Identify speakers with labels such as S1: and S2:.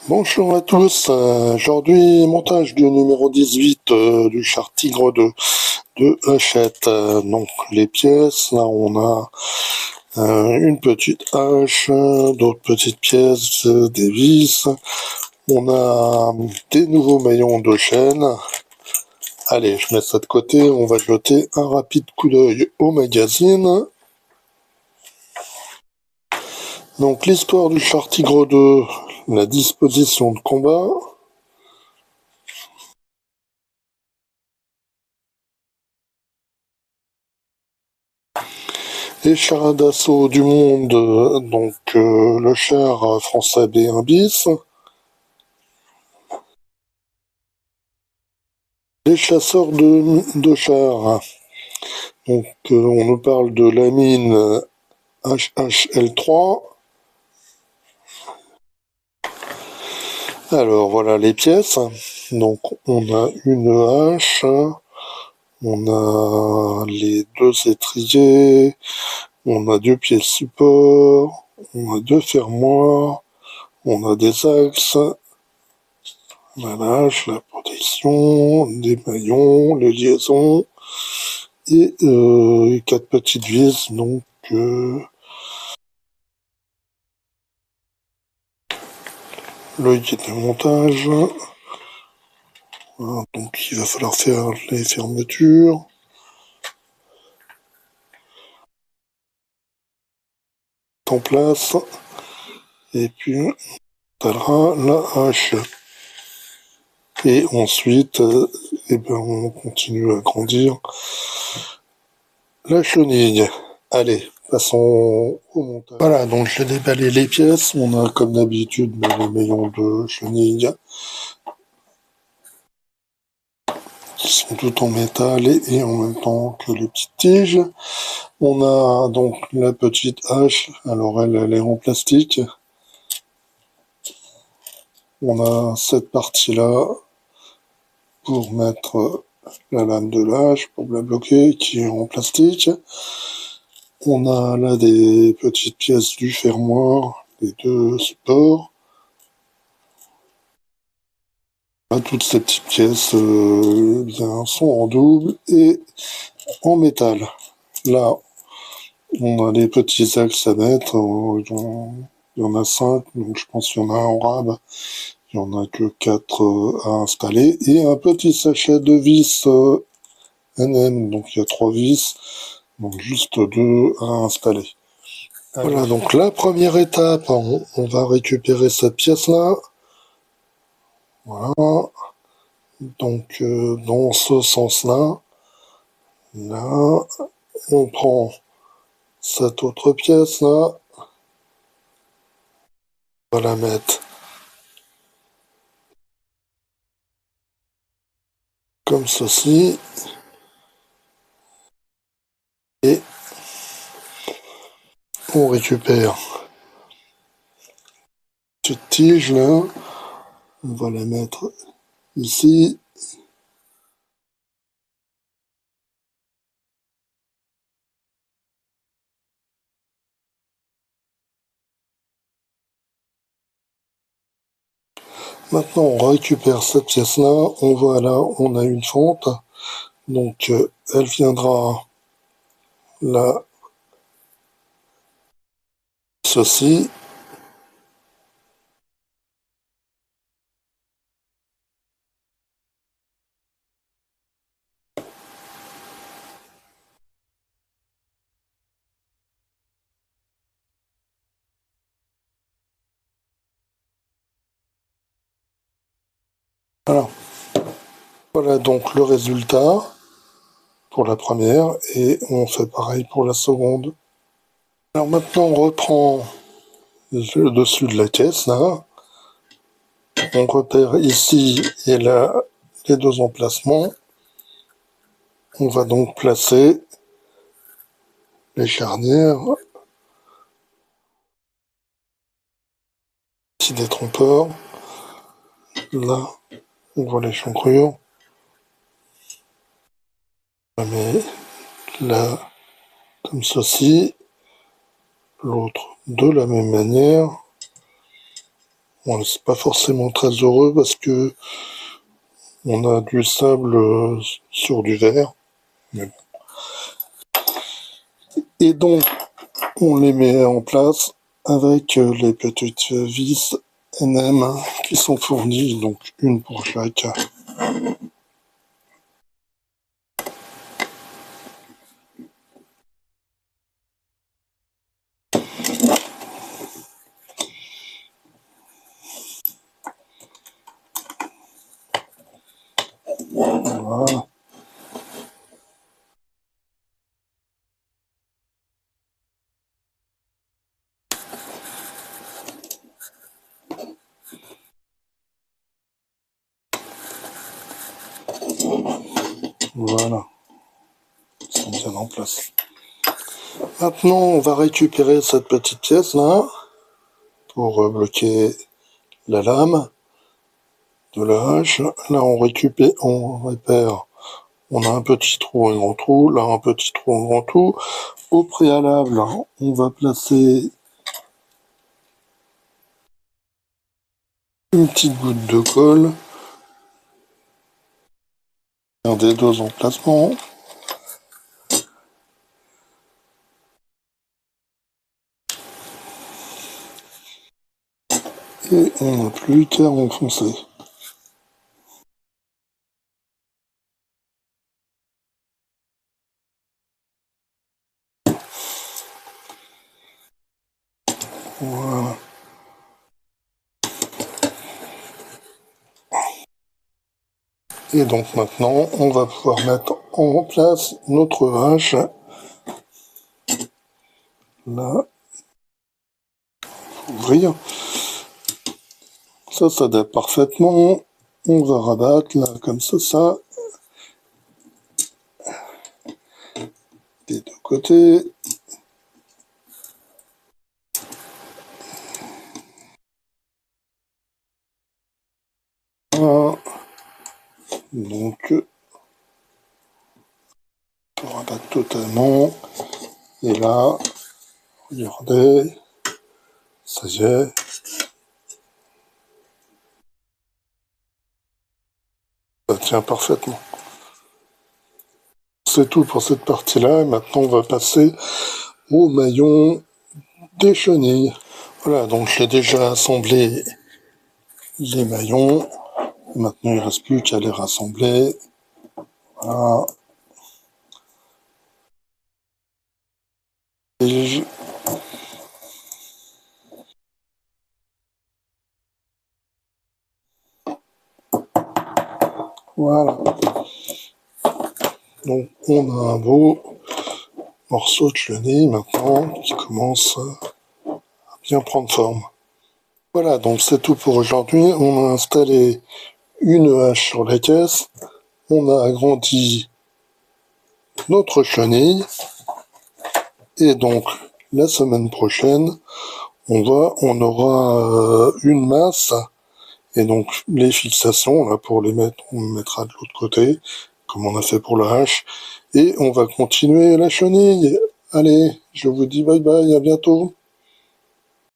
S1: Bonjour à tous, aujourd'hui montage du numéro 18 du char Tigre de Hachette. Donc les pièces, là on a une petite hache, d'autres petites pièces, des vis, on a des nouveaux maillons de chaîne. Allez, je mets ça de côté, on va jeter un rapide coup d'œil au magazine. Donc l'histoire du char Tigre 2, la disposition de combat. Les chars d'assaut du monde, donc le char français B1 bis. Les chasseurs de chars, donc on nous parle de la mine HHL3. Alors voilà les pièces. Donc on a une hache, on a les deux étriers, on a deux pièces support, on a deux fermoirs, on a des axes. La hache, la protection, des maillons, les liaisons et 4 petites vis. Donc le guide de montage. Voilà, donc il va falloir faire les fermetures. En place. Et puis on installera la hache. Et ensuite, on continue à grandir la chenille. Allez, passons au montage. Voilà, donc j'ai déballé les pièces. On a comme d'habitude les maillons de chenille qui sont tout en métal et en même temps que les petites tiges. On a donc la petite hache. Alors elle est en plastique. On a cette partie-là pour mettre la lame de l'âge, pour la bloquer, qui est en plastique. On a là des petites pièces du fermoir, les deux supports. Là, toutes ces petites pièces bien, sont en double et en métal. Là, on a les petits axes à mettre. Il y en a 5, donc je pense qu'il y en a un en rab. Il n'y en a que 4 à installer. Et un petit sachet de vis NM, donc il y a 3 vis, donc juste 2 à installer. Voilà, donc la première étape, on va récupérer cette pièce-là. Voilà. Donc dans ce sens-là, là, on prend cette autre pièce-là, on va la mettre comme ceci, et on récupère cette tige-là, on va la mettre ici. Maintenant, on récupère cette pièce-là. On voit là, on a une fente. Donc, elle viendra là, ceci. Voilà. Voilà donc le résultat pour la première et on fait pareil pour la seconde. Alors maintenant, on reprend le dessus de la caisse là. On repère ici et là les deux emplacements. On va donc placer les charnières, petit détrompeur. Là, on voit les chancrures. On met là comme ceci, l'autre de la même manière. Bon, c'est pas forcément très heureux parce que on a du sable sur du verre. Mais bon. Et donc, on les met en place avec les petites vis NM qui sont fournies, donc une pour chaque. Voilà. Voilà. Ils sont bien en place. Maintenant, on va récupérer cette petite pièce là pour bloquer la lame de la hache. Là, on récupère, on repère. On a un petit trou, un grand trou. Là, un petit trou, un grand trou. Au préalable, on va placer une petite goutte de colle. Un des deux emplacements. Et on n'a plus qu'à enfoncer. Voilà. Et donc maintenant, on va pouvoir mettre en place notre hache. Là, ouvrir. Ça s'adapte parfaitement. On va rabattre là comme ça. Des deux côtés. Voilà. Donc, on rabatte totalement. Et là, regardez, ça y est. Ça tient parfaitement. C'est tout pour cette partie-là. Et maintenant, on va passer au maillon des chenilles. Voilà, donc j'ai déjà assemblé les maillons. Maintenant, il ne reste plus qu'à les rassembler. Voilà. Et voilà. Donc, on a un beau morceau de chenille maintenant qui commence à bien prendre forme. Voilà, donc c'est tout pour aujourd'hui. On a installé une hache sur la caisse. On a agrandi notre chenille. Et donc, la semaine prochaine, on aura une masse. Et donc, les fixations, là, pour les mettre, on les mettra de l'autre côté, comme on a fait pour la hache. Et on va continuer la chenille. Allez, je vous dis bye bye, à bientôt.